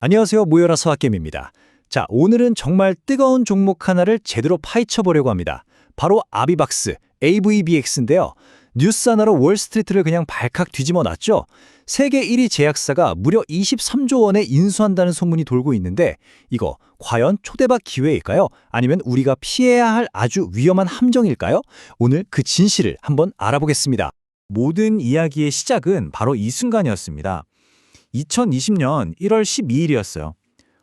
안녕하세요. 모여라 서학겜입니다. 자, 오늘은 정말 뜨거운 종목 하나를 제대로 파헤쳐 보려고 합니다. 바로 아비박스, AVBX인데요. 뉴스 하나로 월스트리트를 그냥 발칵 뒤집어 놨죠. 세계 1위 제약사가 무려 23조 원에 인수한다는 소문이 돌고 있는데 이거 과연 초대박 기회일까요? 아니면 우리가 피해야 할 아주 위험한 함정일까요? 오늘 그 진실을 한번 알아보겠습니다. 모든 이야기의 시작은 바로 이 순간이었습니다. 2020년 1월 12일이었어요.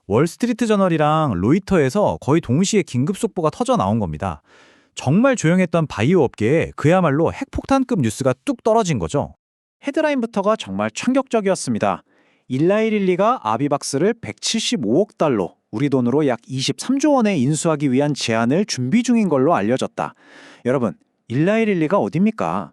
월스트리트 저널이랑 로이터에서 거의 동시에 긴급 속보가 터져 나온 겁니다. 정말 조용했던 바이오 업계에 그야말로 핵폭탄급 뉴스가 뚝 떨어진 거죠. 헤드라인부터가 정말 충격적이었습니다. 일라이릴리가 아비박스를 175억 달러, 우리 돈으로 약 23조 원에 인수하기 위한 제안을 준비 중인 걸로 알려졌다. 여러분, 일라이릴리가 어딥니까?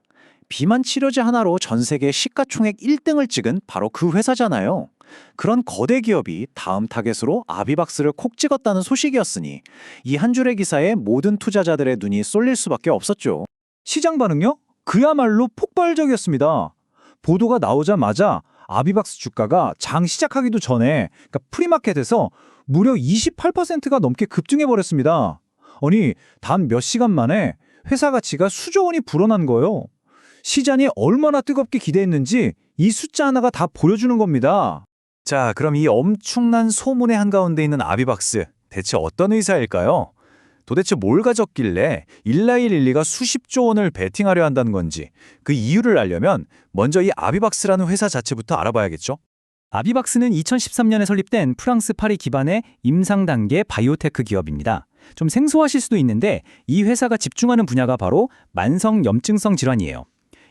비만 치료제 하나로 전 세계 시가총액 1등을 찍은 바로 그 회사잖아요. 그런 거대 기업이 다음 타겟으로 아비박스를 콕 찍었다는 소식이었으니 이 한 줄의 기사에 모든 투자자들의 눈이 쏠릴 수밖에 없었죠. 시장 반응요? 그야말로 폭발적이었습니다. 보도가 나오자마자 아비박스 주가가 장 시작하기도 전에 프리마켓에서 무려 28%가 넘게 급등해버렸습니다. 아니, 단 몇 시간 만에 회사 가치가 수조 원이 불어난 거예요. 시장이 얼마나 뜨겁게 기대했는지 이 숫자 하나가 다 보여주는 겁니다. 자, 그럼 이 엄청난 소문의 한가운데 있는 아비박스, 대체 어떤 회사일까요? 도대체 뭘 가졌길래 일라이릴리가 수십조 원을 베팅하려 한다는 건지 그 이유를 알려면 먼저 이 아비박스라는 회사 자체부터 알아봐야겠죠? 아비박스는 2013년에 설립된 프랑스 파리 기반의 임상 단계 바이오테크 기업입니다. 좀 생소하실 수도 있는데 이 회사가 집중하는 분야가 바로 만성 염증성 질환이에요.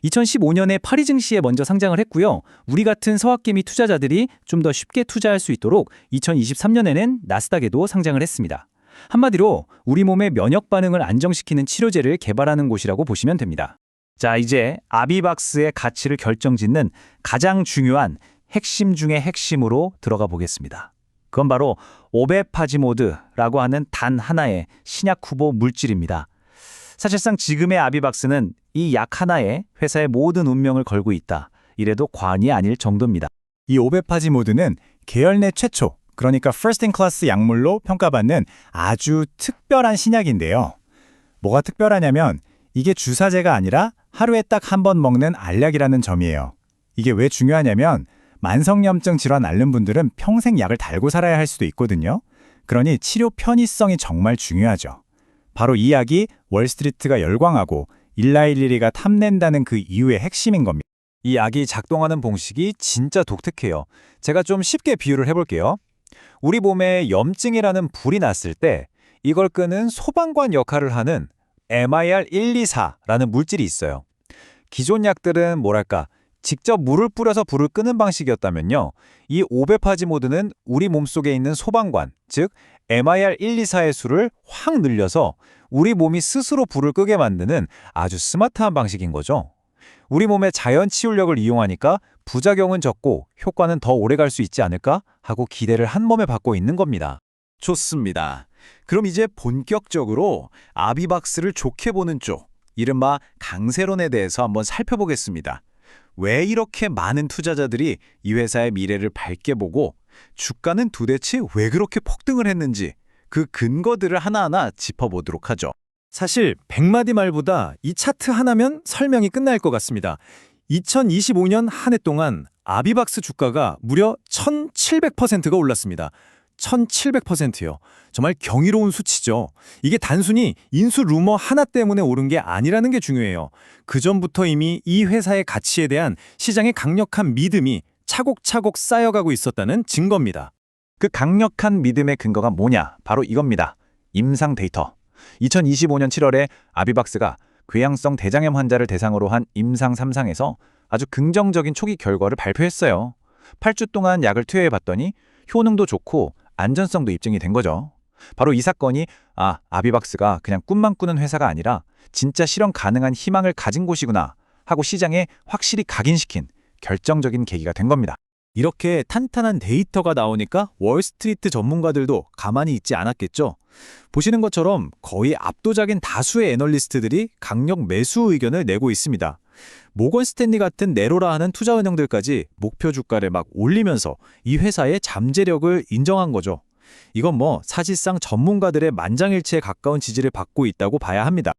2015년에 파리 증시에 먼저 상장을 했고요. 우리 같은 서학개미 투자자들이 좀 더 쉽게 투자할 수 있도록 2023년에는 나스닥에도 상장을 했습니다. 한마디로 우리 몸의 면역 반응을 안정시키는 치료제를 개발하는 곳이라고 보시면 됩니다. 자, 이제 아비박스의 가치를 결정짓는 가장 중요한 핵심 중의 핵심으로 들어가 보겠습니다. 그건 바로 오베파지모드라고 하는 단 하나의 신약 후보 물질입니다. 사실상 지금의 아비박스는 이 약 하나에 회사의 모든 운명을 걸고 있다. 이래도 과언이 아닐 정도입니다. 이 오베파지모드는 계열 내 최초, 그러니까 first in class 약물로 평가받는 아주 특별한 신약인데요. 뭐가 특별하냐면 이게 주사제가 아니라 하루에 딱 한 번 먹는 알약이라는 점이에요. 이게 왜 중요하냐면 만성염증 질환 앓는 분들은 평생 약을 달고 살아야 할 수도 있거든요. 그러니 치료 편의성이 정말 중요하죠. 바로 이 약이 월스트리트가 열광하고 일라이릴리가 탐낸다는 그 이유의 핵심인 겁니다. 이 약이 작동하는 방식이 진짜 독특해요. 제가 좀 쉽게 비유를 해볼게요. 우리 몸에 염증이라는 불이 났을 때 이걸 끄는 소방관 역할을 하는 MIR124라는 물질이 있어요. 기존 약들은 뭐랄까 직접 물을 뿌려서 불을 끄는 방식이었다면요. 이 오베파지모드는 우리 몸속에 있는 소방관, 즉 MIR124의 수를 확 늘려서 우리 몸이 스스로 불을 끄게 만드는 아주 스마트한 방식인 거죠. 우리 몸의 자연 치유력을 이용하니까 부작용은 적고 효과는 더 오래 갈 수 있지 않을까 하고 기대를 한 몸에 받고 있는 겁니다. 좋습니다. 그럼 이제 본격적으로 아비박스를 좋게 보는 쪽, 이른바 강세론에 대해서 한번 살펴보겠습니다. 왜 이렇게 많은 투자자들이 이 회사의 미래를 밝게 보고 주가는 도대체 왜 그렇게 폭등을 했는지 그 근거들을 하나하나 짚어보도록 하죠. 사실 100마디 말보다 이 차트 하나면 설명이 끝날 것 같습니다. 2025년 한 해 동안 아비박스 주가가 무려 1700%가 올랐습니다. 1700%요. 정말 경이로운 수치죠. 이게 단순히 인수 루머 하나 때문에 오른 게 아니라는 게 중요해요. 그전부터 이미 이 회사의 가치에 대한 시장의 강력한 믿음이 차곡차곡 쌓여가고 있었다는 증거입니다. 그 강력한 믿음의 근거가 뭐냐? 바로 이겁니다. 임상 데이터. 2025년 7월에 아비박스가 궤양성 대장염 환자를 대상으로 한 임상 3상에서 아주 긍정적인 초기 결과를 발표했어요. 8주 동안 약을 투여해봤더니 효능도 좋고 안전성도 입증이 된 거죠. 바로 이 사건이 아비박스가 그냥 꿈만 꾸는 회사가 아니라 진짜 실현 가능한 희망을 가진 곳이구나 하고 시장에 확실히 각인시킨 결정적인 계기가 된 겁니다. 이렇게 탄탄한 데이터가 나오니까 월스트리트 전문가들도 가만히 있지 않았겠죠. 보시는 것처럼 거의 압도적인 다수의 애널리스트들이 강력 매수 의견을 내고 있습니다. 모건 스탠리 같은 네로라 하는 투자은행들까지 목표 주가를 막 올리면서 이 회사의 잠재력을 인정한 거죠. 이건 사실상 전문가들의 만장일치에 가까운 지지를 받고 있다고 봐야 합니다.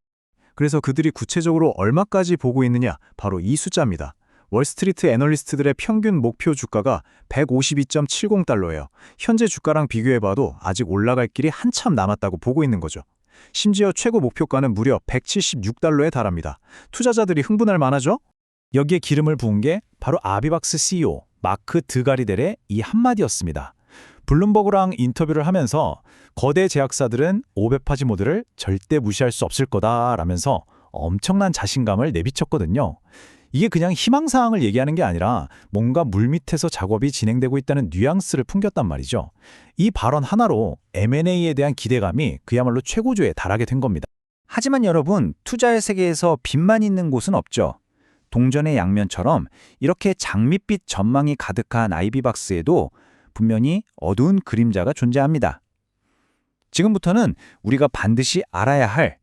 그래서 그들이 구체적으로 얼마까지 보고 있느냐? 바로 이 숫자입니다. 월스트리트 애널리스트들의 평균 목표 주가가 152.70달러예요. 현재 주가랑 비교해봐도 아직 올라갈 길이 한참 남았다고 보고 있는 거죠. 심지어 최고 목표가는 무려 176달러에 달합니다. 투자자들이 흥분할 만하죠? 여기에 기름을 부은 게 바로 아비박스 CEO 마크 드가리델의 이 한마디였습니다. 블룸버그랑 인터뷰를 하면서 거대 제약사들은 500파지 모드를 절대 무시할 수 없을 거다라면서 엄청난 자신감을 내비쳤거든요. 이게 그냥 희망사항을 얘기하는 게 아니라 뭔가 물밑에서 작업이 진행되고 있다는 뉘앙스를 풍겼단 말이죠. 이 발언 하나로 M&A에 대한 기대감이 그야말로 최고조에 달하게 된 겁니다. 하지만 여러분, 투자의 세계에서 빛만 있는 곳은 없죠. 동전의 양면처럼 이렇게 장밋빛 전망이 가득한 아이비박스에도 분명히 어두운 그림자가 존재합니다. 지금부터는 우리가 반드시 알아야 할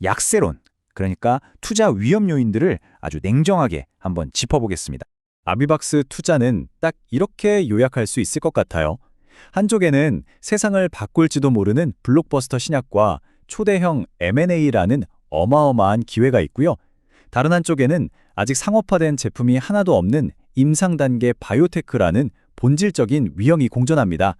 약세론, 그러니까 투자 위험 요인들을 아주 냉정하게 한번 짚어보겠습니다. 아비박스 투자는 딱 이렇게 요약할 수 있을 것 같아요. 한쪽에는 세상을 바꿀지도 모르는 블록버스터 신약과 초대형 M&A라는 어마어마한 기회가 있고요. 다른 한쪽에는 아직 상업화된 제품이 하나도 없는 임상 단계 바이오테크라는 본질적인 위험이 공존합니다.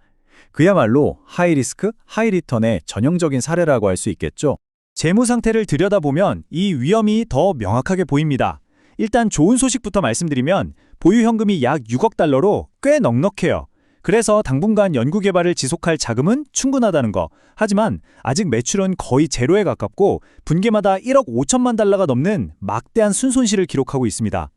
그야말로 하이리스크, 하이리턴의 전형적인 사례라고 할 수 있겠죠. 재무 상태를 들여다보면 이 위험이 더 명확하게 보입니다. 일단 좋은 소식부터 말씀드리면 보유 현금이 약 6억 달러로 꽤 넉넉해요. 그래서 당분간 연구개발을 지속할 자금은 충분하다는 거. 하지만 아직 매출은 거의 제로에 가깝고 분기마다 1억 5천만 달러가 넘는 막대한 순손실을 기록하고 있습니다.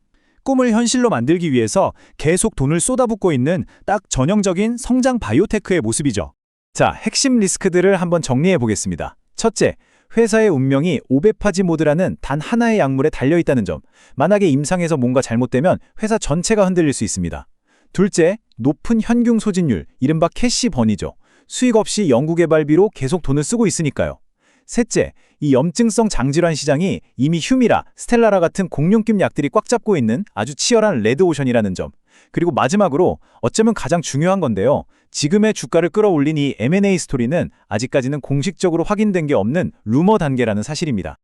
꿈을 현실로 만들기 위해서 계속 돈을 쏟아붓고 있는 딱 전형적인 성장 바이오테크의 모습이죠. 자, 핵심 리스크들을 한번 정리해 보겠습니다. 첫째, 회사의 운명이 500파지 모드라는 단 하나의 약물에 달려있다는 점. 만약에 임상에서 뭔가 잘못되면 회사 전체가 흔들릴 수 있습니다. 둘째, 높은 현금 소진율, 이른바 캐시 버니죠. 수익 없이 연구개발비로 계속 돈을 쓰고 있으니까요. 셋째, 이 염증성 장질환 시장이 이미 휴미라, 스텔라라 같은 공룡급 약들이 꽉 잡고 있는 아주 치열한 레드오션이라는 점. 그리고 마지막으로 어쩌면 가장 중요한 건데요. 지금의 주가를 끌어올린 이 M&A 스토리는 아직까지는 공식적으로 확인된 게 없는 루머 단계라는 사실입니다.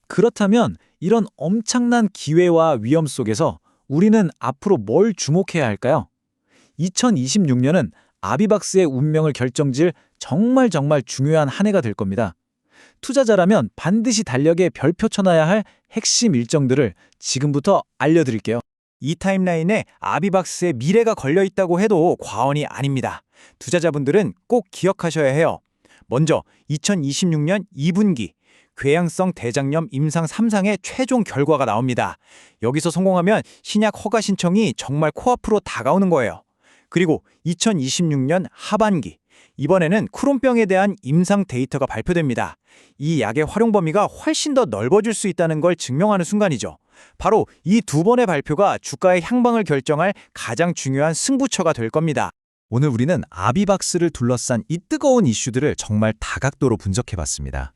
그렇다면 이런 엄청난 기회와 위험 속에서 우리는 앞으로 뭘 주목해야 할까요? 2026년은 아비박스의 운명을 결정질 정말 중요한 한 해가 될 겁니다. 투자자라면 반드시 달력에 별표 쳐놔야 할 핵심 일정들을 지금부터 알려드릴게요. 이 타임라인에 아비박스의 미래가 걸려있다고 해도 과언이 아닙니다. 투자자분들은 꼭 기억하셔야 해요. 먼저 2026년 2분기 궤양성 대장염 임상 3상의 최종 결과가 나옵니다. 여기서 성공하면 신약 허가 신청이 정말 코앞으로 다가오는 거예요. 그리고 2026년 하반기 이번에는 크론병에 대한 임상 데이터가 발표됩니다. 이 약의 활용 범위가 훨씬 더 넓어질 수 있다는 걸 증명하는 순간이죠. 바로 이 두 번의 발표가 주가의 향방을 결정할 가장 중요한 승부처가 될 겁니다. 오늘 우리는 아비박스를 둘러싼 이 뜨거운 이슈들을 정말 다각도로 분석해봤습니다.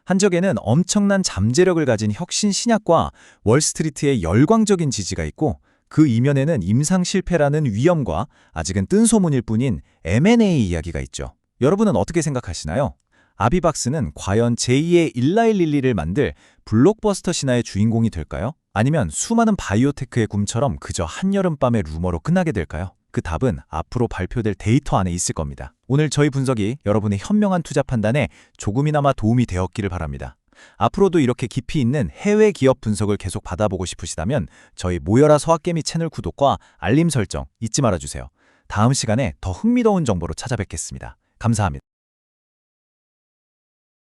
한쪽에는 엄청난 잠재력을 가진 혁신 신약과 월스트리트의 열광적인 지지가 있고 그 이면에는 임상 실패라는 위험과 아직은 뜬 소문일 뿐인 M&A 이야기가 있죠. 여러분은 어떻게 생각하시나요? 아비박스는 과연 제2의 일라일릴리를 만들 블록버스터 신화의 주인공이 될까요? 아니면 수많은 바이오테크의 꿈처럼 그저 한여름밤의 루머로 끝나게 될까요? 그 답은 앞으로 발표될 데이터 안에 있을 겁니다. 오늘 저희 분석이 여러분의 현명한 투자 판단에 조금이나마 도움이 되었기를 바랍니다. 앞으로도 이렇게 깊이 있는 해외 기업 분석을 계속 받아보고 싶으시다면 저희 모여라 서학개미 채널 구독과 알림 설정 잊지 말아주세요. 다음 시간에 더 흥미로운 정보로 찾아뵙겠습니다. 감사합니다.